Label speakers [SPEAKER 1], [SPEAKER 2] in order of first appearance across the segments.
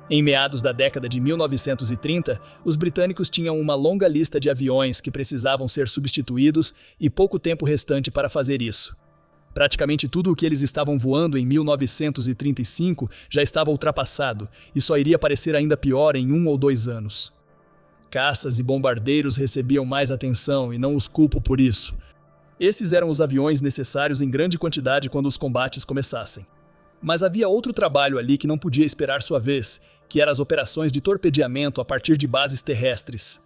[SPEAKER 1] Em meados da década de 1930, os britânicos tinham uma longa lista de aviões que precisavam ser substituídos e pouco tempo restante para fazer isso. Praticamente tudo o que eles estavam voando em 1935 já estava ultrapassado e só iria parecer ainda pior em 1 ou 2 anos. Caças e bombardeiros recebiam mais atenção e não os culpo por isso. Esses eram os aviões necessários em grande quantidade quando os combates começassem. Mas havia outro trabalho ali que não podia esperar sua vez, que eram as operações de torpedeamento a partir de bases terrestres.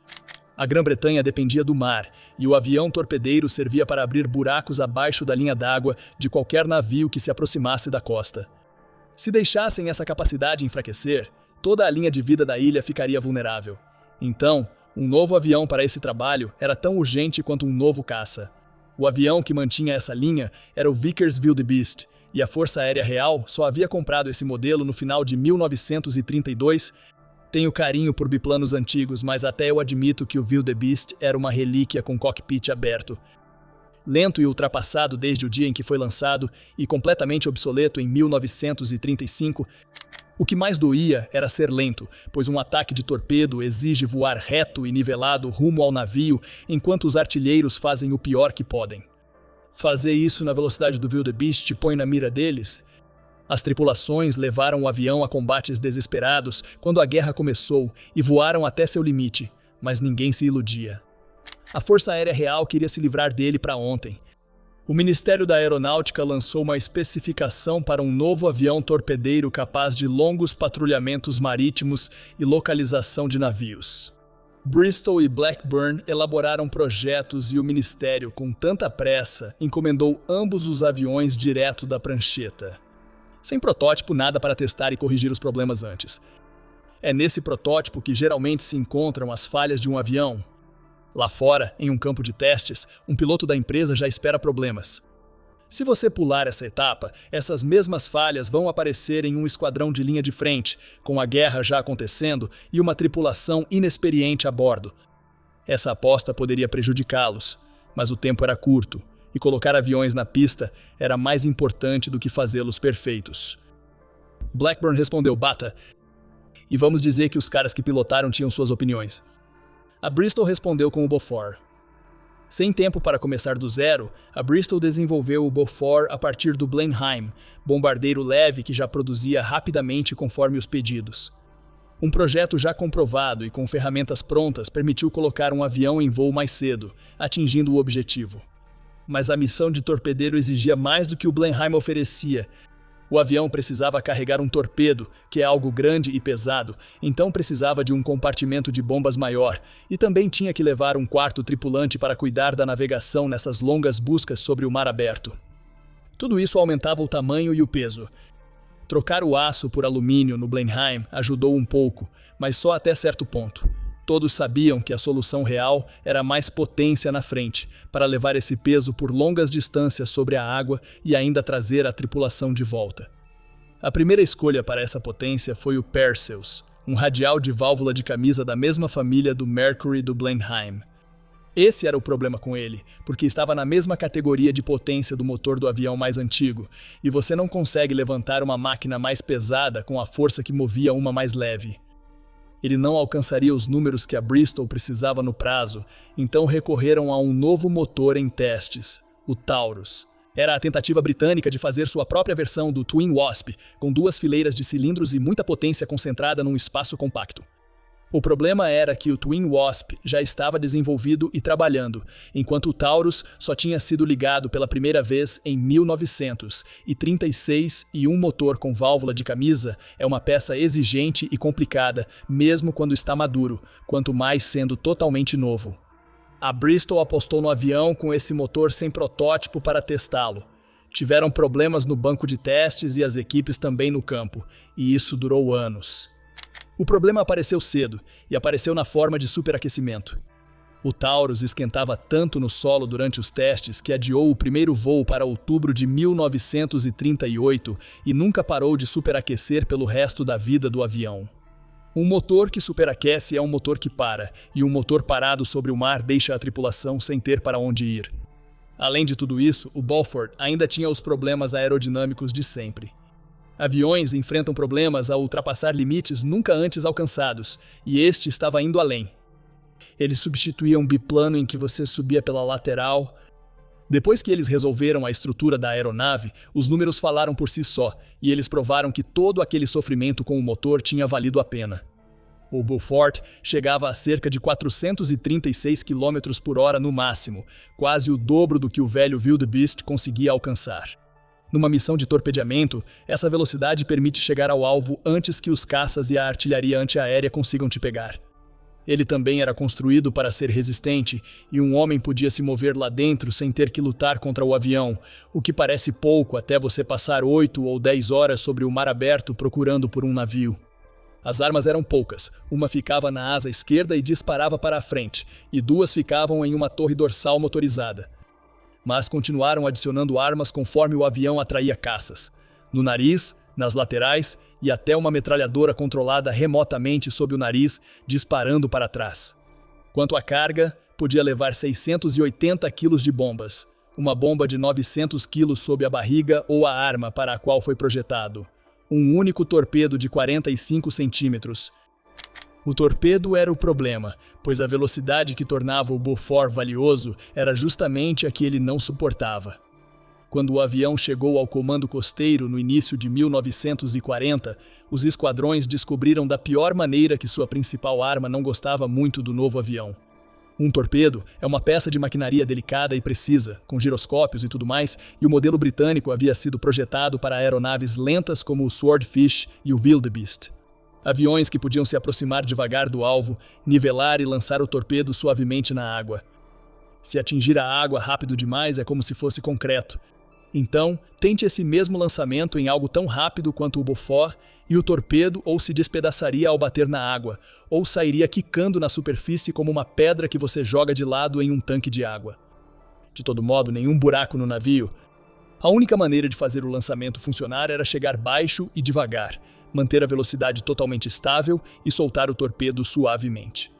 [SPEAKER 1] A Grã-Bretanha dependia do mar, e o avião torpedeiro servia para abrir buracos abaixo da linha d'água de qualquer navio que se aproximasse da costa. Se deixassem essa capacidade enfraquecer, toda a linha de vida da ilha ficaria vulnerável. Então, um novo avião para esse trabalho era tão urgente quanto um novo caça. O avião que mantinha essa linha era o Vickers Wildebeest, e a Força Aérea Real só havia comprado esse modelo no final de 1932. Tenho carinho por biplanos antigos, mas até eu admito que o Wildebeest era uma relíquia com cockpit aberto. Lento e ultrapassado desde o dia em que foi lançado e completamente obsoleto em 1935, o que mais doía era ser lento, pois um ataque de torpedo exige voar reto e nivelado rumo ao navio, enquanto os artilheiros fazem o pior que podem. Fazer isso na velocidade do Wildebeest põe na mira deles. As tripulações levaram o avião a combates desesperados quando a guerra começou e voaram até seu limite, mas ninguém se iludia. A Força Aérea Real queria se livrar dele para ontem. O Ministério da Aeronáutica lançou uma especificação para um novo avião torpedeiro capaz de longos patrulhamentos marítimos e localização de navios. Bristol e Blackburn elaboraram projetos e o Ministério, com tanta pressa, encomendou ambos os aviões direto da prancheta. Sem protótipo, nada para testar e corrigir os problemas antes. É nesse protótipo que geralmente se encontram as falhas de um avião. Lá fora, em um campo de testes, um piloto da empresa já espera problemas. Se você pular essa etapa, essas mesmas falhas vão aparecer em um esquadrão de linha de frente, com a guerra já acontecendo e uma tripulação inexperiente a bordo. Essa aposta poderia prejudicá-los, mas o tempo era curto, e colocar aviões na pista era mais importante do que fazê-los perfeitos. Blackburn respondeu: "Bata." E vamos dizer que os caras que pilotaram tinham suas opiniões. A Bristol respondeu com o Beaufort. Sem tempo para começar do zero, a Bristol desenvolveu o Beaufort a partir do Blenheim, bombardeiro leve que já produzia rapidamente conforme os pedidos. Um projeto já comprovado e com ferramentas prontas permitiu colocar um avião em voo mais cedo, atingindo o objetivo. Mas a missão de torpedeiro exigia mais do que o Blenheim oferecia. O avião precisava carregar um torpedo, que é algo grande e pesado, então precisava de um compartimento de bombas maior, e também tinha que levar um quarto tripulante para cuidar da navegação nessas longas buscas sobre o mar aberto. Tudo isso aumentava o tamanho e o peso. Trocar o aço por alumínio no Blenheim ajudou um pouco, mas só até certo ponto. Todos sabiam que a solução real era mais potência na frente, para levar esse peso por longas distâncias sobre a água e ainda trazer a tripulação de volta. A primeira escolha para essa potência foi o Perseus, um radial de válvula de camisa da mesma família do Mercury do Blenheim. Esse era o problema com ele, porque estava na mesma categoria de potência do motor do avião mais antigo, e você não consegue levantar uma máquina mais pesada com a força que movia uma mais leve. Ele não alcançaria os números que a Bristol precisava no prazo, então recorreram a um novo motor em testes, o Taurus. Era a tentativa britânica de fazer sua própria versão do Twin Wasp, com 2 fileiras de cilindros e muita potência concentrada num espaço compacto. O problema era que o Twin Wasp já estava desenvolvido e trabalhando, enquanto o Taurus só tinha sido ligado pela primeira vez em 1936 e um motor com válvula de camisa é uma peça exigente e complicada, mesmo quando está maduro, quanto mais sendo totalmente novo. A Bristol apostou no avião com esse motor sem protótipo para testá-lo. Tiveram problemas no banco de testes e as equipes também no campo, e isso durou anos. O problema apareceu cedo, e apareceu na forma de superaquecimento. O Taurus esquentava tanto no solo durante os testes que adiou o primeiro voo para outubro de 1938 e nunca parou de superaquecer pelo resto da vida do avião. Um motor que superaquece é um motor que para, e um motor parado sobre o mar deixa a tripulação sem ter para onde ir. Além de tudo isso, o Beaufort ainda tinha os problemas aerodinâmicos de sempre. Aviões enfrentam problemas ao ultrapassar limites nunca antes alcançados, e este estava indo além. Eles substituíam um biplano em que você subia pela lateral. Depois que eles resolveram a estrutura da aeronave, os números falaram por si só, e eles provaram que todo aquele sofrimento com o motor tinha valido a pena. O Beaufort chegava a cerca de 436 km por hora no máximo, quase o dobro do que o velho Wildebeest conseguia alcançar. Numa missão de torpedeamento, essa velocidade permite chegar ao alvo antes que os caças e a artilharia antiaérea consigam te pegar. Ele também era construído para ser resistente, e um homem podia se mover lá dentro sem ter que lutar contra o avião, o que parece pouco até você passar 8 ou 10 horas sobre o mar aberto procurando por um navio. As armas eram poucas, uma ficava na asa esquerda e disparava para a frente, e 2 ficavam em uma torre dorsal motorizada. Mas continuaram adicionando armas conforme o avião atraía caças. No nariz, nas laterais e até uma metralhadora controlada remotamente sob o nariz, disparando para trás. Quanto à carga, podia levar 680 quilos de bombas, uma bomba de 900 quilos sob a barriga ou a arma para a qual foi projetado. Um único torpedo de 45 centímetros. O torpedo era o problema, pois a velocidade que tornava o Beaufort valioso era justamente a que ele não suportava. Quando o avião chegou ao comando costeiro no início de 1940, os esquadrões descobriram da pior maneira que sua principal arma não gostava muito do novo avião. Um torpedo é uma peça de maquinaria delicada e precisa, com giroscópios e tudo mais, e o modelo britânico havia sido projetado para aeronaves lentas como o Swordfish e o Wildebeest. Aviões que podiam se aproximar devagar do alvo, nivelar e lançar o torpedo suavemente na água. Se atingir a água rápido demais é como se fosse concreto. Então, tente esse mesmo lançamento em algo tão rápido quanto o Beaufort e o torpedo ou se despedaçaria ao bater na água, ou sairia quicando na superfície como uma pedra que você joga de lado em um tanque de água. De todo modo, nenhum buraco no navio. A única maneira de fazer o lançamento funcionar era chegar baixo e devagar, manter a velocidade totalmente estável e soltar o torpedo suavemente.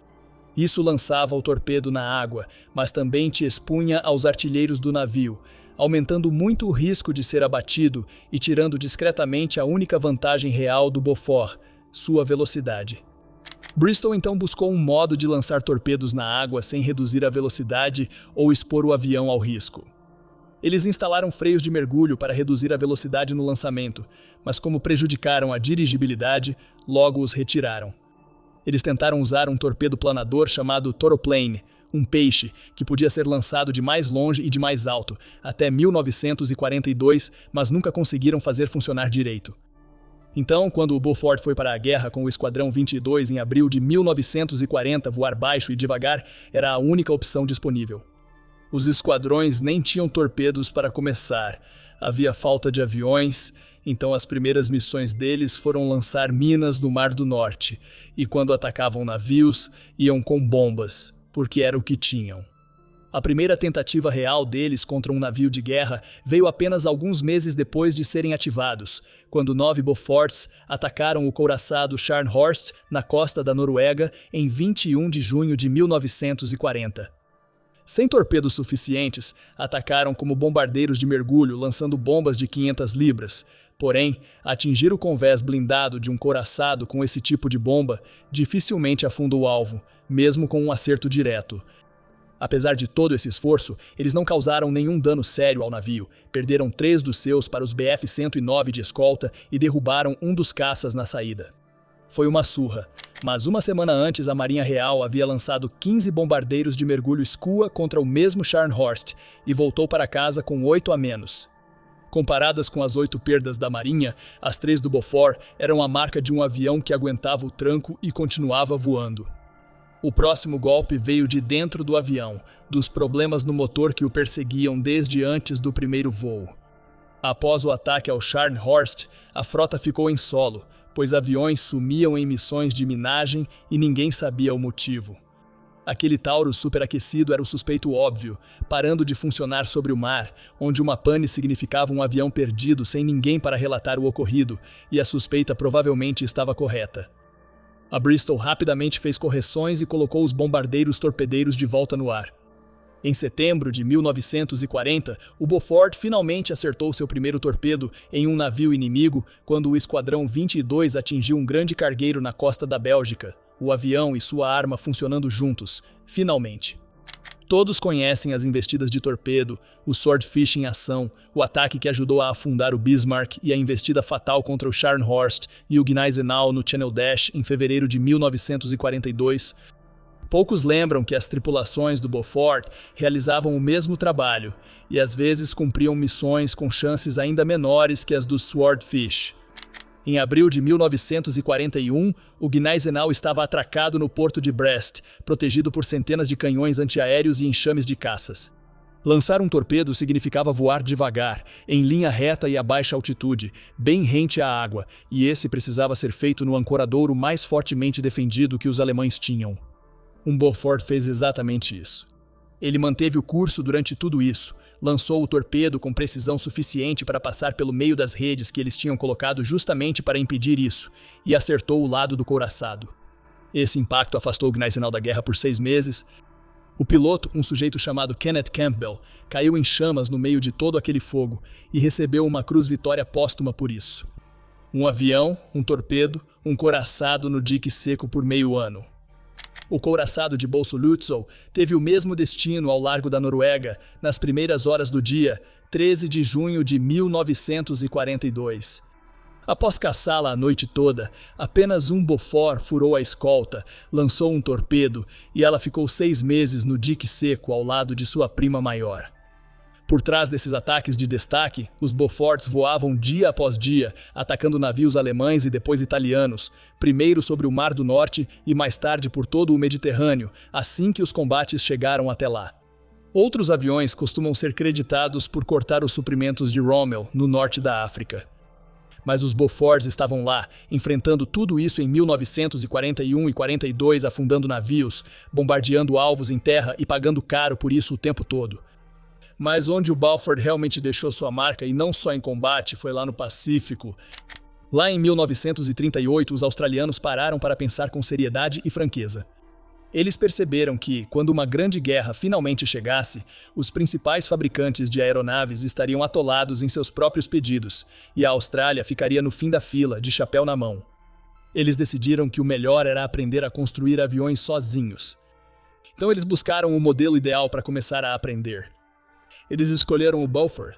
[SPEAKER 1] Isso lançava o torpedo na água, mas também te expunha aos artilheiros do navio, aumentando muito o risco de ser abatido e tirando discretamente a única vantagem real do Beaufort, sua velocidade. Bristol então buscou um modo de lançar torpedos na água sem reduzir a velocidade ou expor o avião ao risco. Eles instalaram freios de mergulho para reduzir a velocidade no lançamento, mas como prejudicaram a dirigibilidade, logo os retiraram. Eles tentaram usar um torpedo planador chamado Toroplane, um peixe, que podia ser lançado de mais longe e de mais alto, até 1942, mas nunca conseguiram fazer funcionar direito. Então, quando o Beaufort foi para a guerra com o Esquadrão 22 em abril de 1940, voar baixo e devagar era a única opção disponível. Os esquadrões nem tinham torpedos para começar, havia falta de aviões, então as primeiras missões deles foram lançar minas no Mar do Norte, e quando atacavam navios, iam com bombas, porque era o que tinham. A primeira tentativa real deles contra um navio de guerra veio apenas alguns meses depois de serem ativados, quando 9 Beauforts atacaram o couraçado Scharnhorst na costa da Noruega em 21 de junho de 1940. Sem torpedos suficientes, atacaram como bombardeiros de mergulho, lançando bombas de 500 libras. Porém, atingir o convés blindado de um couraçado com esse tipo de bomba dificilmente afunda o alvo, mesmo com um acerto direto. Apesar de todo esse esforço, eles não causaram nenhum dano sério ao navio, perderam 3 dos seus para os Bf-109 de escolta e derrubaram um dos caças na saída. Foi uma surra, mas uma semana antes a Marinha Real havia lançado 15 bombardeiros de mergulho Skua contra o mesmo Scharnhorst e voltou para casa com 8 a menos. Comparadas com as 8 perdas da Marinha, as 3 do Beaufort eram a marca de um avião que aguentava o tranco e continuava voando. O próximo golpe veio de dentro do avião, dos problemas no motor que o perseguiam desde antes do primeiro voo. Após o ataque ao Scharnhorst, a frota ficou em solo, pois aviões sumiam em missões de minagem e ninguém sabia o motivo. Aquele Taurus superaquecido era o suspeito óbvio, parando de funcionar sobre o mar, onde uma pane significava um avião perdido sem ninguém para relatar o ocorrido, e a suspeita provavelmente estava correta. A Bristol rapidamente fez correções e colocou os bombardeiros torpedeiros de volta no ar. Em setembro de 1940, o Beaufort finalmente acertou seu primeiro torpedo em um navio inimigo quando o Esquadrão 22 atingiu um grande cargueiro na costa da Bélgica, o avião e sua arma funcionando juntos, finalmente. Todos conhecem as investidas de torpedo, o Swordfish em ação, o ataque que ajudou a afundar o Bismarck e a investida fatal contra o Scharnhorst e o Gneisenau no Channel Dash em fevereiro de 1942. Poucos lembram que as tripulações do Beaufort realizavam o mesmo trabalho e às vezes cumpriam missões com chances ainda menores que as do Swordfish. Em abril de 1941, o Gneisenau estava atracado no porto de Brest, protegido por centenas de canhões antiaéreos e enxames de caças. Lançar um torpedo significava voar devagar, em linha reta e a baixa altitude, bem rente à água, e esse precisava ser feito no ancoradouro mais fortemente defendido que os alemães tinham. Um Beaufort fez exatamente isso. Ele manteve o curso durante tudo isso, lançou o torpedo com precisão suficiente para passar pelo meio das redes que eles tinham colocado justamente para impedir isso, e acertou o lado do couraçado. Esse impacto afastou o Gneisenau da guerra por 6 meses. O piloto, um sujeito chamado Kenneth Campbell, caiu em chamas no meio de todo aquele fogo e recebeu uma Cruz Vitória póstuma por isso. Um avião, um torpedo, um couraçado no dique seco por meio ano. O couraçado de Bolso Lutzow teve o mesmo destino ao largo da Noruega nas primeiras horas do dia, 13 de junho de 1942. Após caçá-la a noite toda, apenas um Beaufort furou a escolta, lançou um torpedo e ela ficou 6 meses no dique seco ao lado de sua prima maior. Por trás desses ataques de destaque, os Beauforts voavam dia após dia, atacando navios alemães e depois italianos, primeiro sobre o Mar do Norte e mais tarde por todo o Mediterrâneo, assim que os combates chegaram até lá. Outros aviões costumam ser creditados por cortar os suprimentos de Rommel, no norte da África. Mas os Beauforts estavam lá, enfrentando tudo isso em 1941 e 42, afundando navios, bombardeando alvos em terra e pagando caro por isso o tempo todo. Mas onde o Beaufort realmente deixou sua marca, e não só em combate, foi lá no Pacífico. Lá em 1938, os australianos pararam para pensar com seriedade e franqueza. Eles perceberam que, quando uma grande guerra finalmente chegasse, os principais fabricantes de aeronaves estariam atolados em seus próprios pedidos, e a Austrália ficaria no fim da fila, de chapéu na mão. Eles decidiram que o melhor era aprender a construir aviões sozinhos. Então eles buscaram o modelo ideal para começar a aprender. Eles escolheram o Beaufort.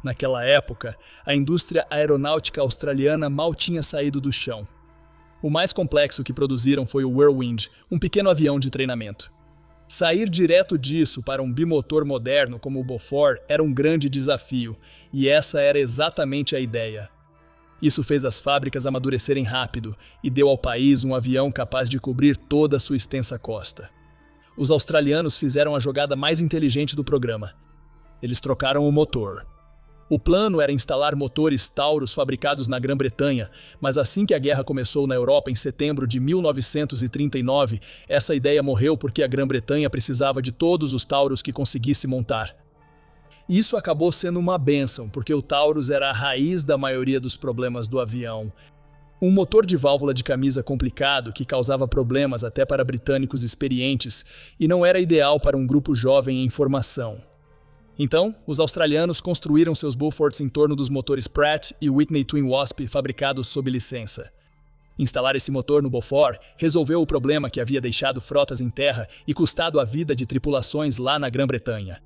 [SPEAKER 1] Naquela época, a indústria aeronáutica australiana mal tinha saído do chão. O mais complexo que produziram foi o Whirlwind, um pequeno avião de treinamento. Sair direto disso para um bimotor moderno como o Beaufort era um grande desafio, e essa era exatamente a ideia. Isso fez as fábricas amadurecerem rápido e deu ao país um avião capaz de cobrir toda a sua extensa costa. Os australianos fizeram a jogada mais inteligente do programa. Eles trocaram o motor. O plano era instalar motores Taurus fabricados na Grã-Bretanha, mas assim que a guerra começou na Europa em setembro de 1939, essa ideia morreu porque a Grã-Bretanha precisava de todos os Taurus que conseguisse montar. Isso acabou sendo uma bênção, porque o Taurus era a raiz da maioria dos problemas do avião. Um motor de válvula de camisa complicado que causava problemas até para britânicos experientes e não era ideal para um grupo jovem em formação. Então, os australianos construíram seus Beauforts em torno dos motores Pratt e Whitney Twin Wasp fabricados sob licença. Instalar esse motor no Beaufort resolveu o problema que havia deixado frotas em terra e custado a vida de tripulações lá na Grã-Bretanha.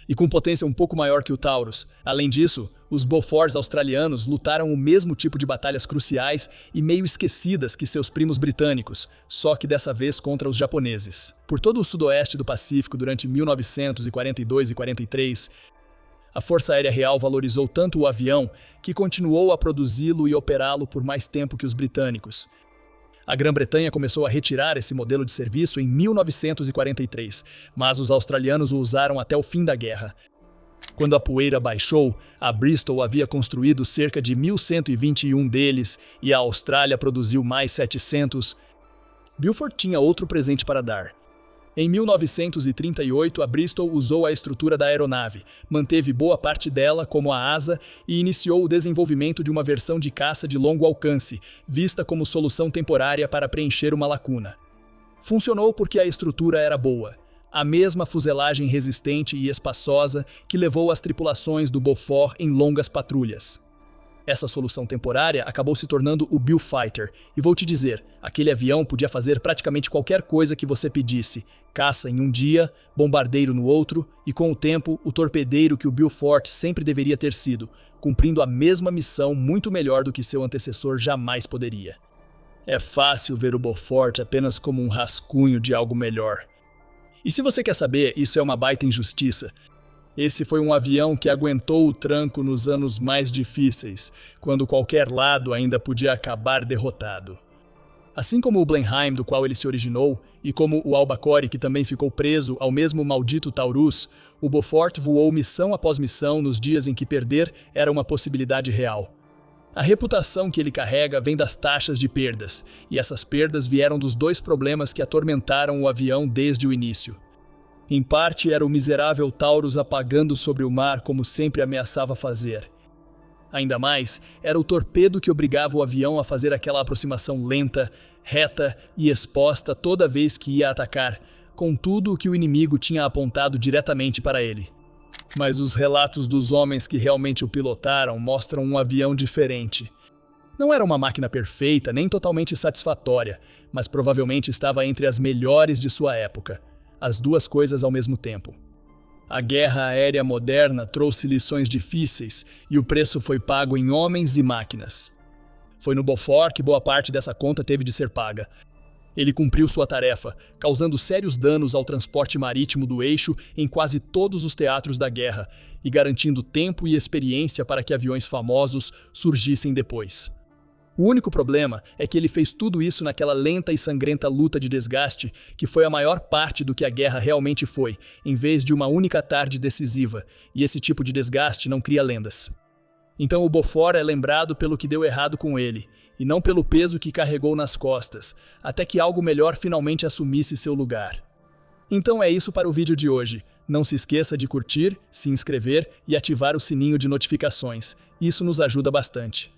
[SPEAKER 1] E com potência um pouco maior que o Taurus. Além disso, os Beauforts australianos lutaram o mesmo tipo de batalhas cruciais e meio esquecidas que seus primos britânicos, só que dessa vez contra os japoneses. Por todo o sudoeste do Pacífico durante 1942 e 43, a Força Aérea Real valorizou tanto o avião que continuou a produzi-lo e operá-lo por mais tempo que os britânicos. A Grã-Bretanha começou a retirar esse modelo de serviço em 1943, mas os australianos o usaram até o fim da guerra. Quando a poeira baixou, a Bristol havia construído cerca de 1.121 deles e a Austrália produziu mais 700. Beaufort tinha outro presente para dar. Em 1938, a Bristol usou a estrutura da aeronave, manteve boa parte dela como a asa e iniciou o desenvolvimento de uma versão de caça de longo alcance, vista como solução temporária para preencher uma lacuna. Funcionou porque a estrutura era boa. A mesma fuselagem resistente e espaçosa que levou as tripulações do Beaufort em longas patrulhas. Essa solução temporária acabou se tornando o Beaufighter, e vou te dizer, aquele avião podia fazer praticamente qualquer coisa que você pedisse, caça em um dia, bombardeiro no outro, e com o tempo, o torpedeiro que o Beaufort sempre deveria ter sido, cumprindo a mesma missão muito melhor do que seu antecessor jamais poderia. É fácil ver o Beaufort apenas como um rascunho de algo melhor. E se você quer saber, isso é uma baita injustiça. Esse foi um avião que aguentou o tranco nos anos mais difíceis, quando qualquer lado ainda podia acabar derrotado. Assim como o Blenheim, do qual ele se originou, e como o Albacore, que também ficou preso ao mesmo maldito Taurus, o Beaufort voou missão após missão nos dias em que perder era uma possibilidade real. A reputação que ele carrega vem das taxas de perdas, e essas perdas vieram dos dois problemas que atormentaram o avião desde o início. Em parte era o miserável Taurus apagando sobre o mar como sempre ameaçava fazer. Ainda mais, era o torpedo que obrigava o avião a fazer aquela aproximação lenta, reta e exposta toda vez que ia atacar, com tudo o que o inimigo tinha apontado diretamente para ele. Mas os relatos dos homens que realmente o pilotaram mostram um avião diferente. Não era uma máquina perfeita nem totalmente satisfatória, mas provavelmente estava entre as melhores de sua época. As duas coisas ao mesmo tempo. A guerra aérea moderna trouxe lições difíceis e o preço foi pago em homens e máquinas. Foi no Beaufort que boa parte dessa conta teve de ser paga. Ele cumpriu sua tarefa, causando sérios danos ao transporte marítimo do eixo em quase todos os teatros da guerra e garantindo tempo e experiência para que aviões famosos surgissem depois. O único problema é que ele fez tudo isso naquela lenta e sangrenta luta de desgaste que foi a maior parte do que a guerra realmente foi, em vez de uma única tarde decisiva, e esse tipo de desgaste não cria lendas. Então o Beaufort é lembrado pelo que deu errado com ele, e não pelo peso que carregou nas costas, até que algo melhor finalmente assumisse seu lugar. Então é isso para o vídeo de hoje. Não se esqueça de curtir, se inscrever e ativar o sininho de notificações. Isso nos ajuda bastante.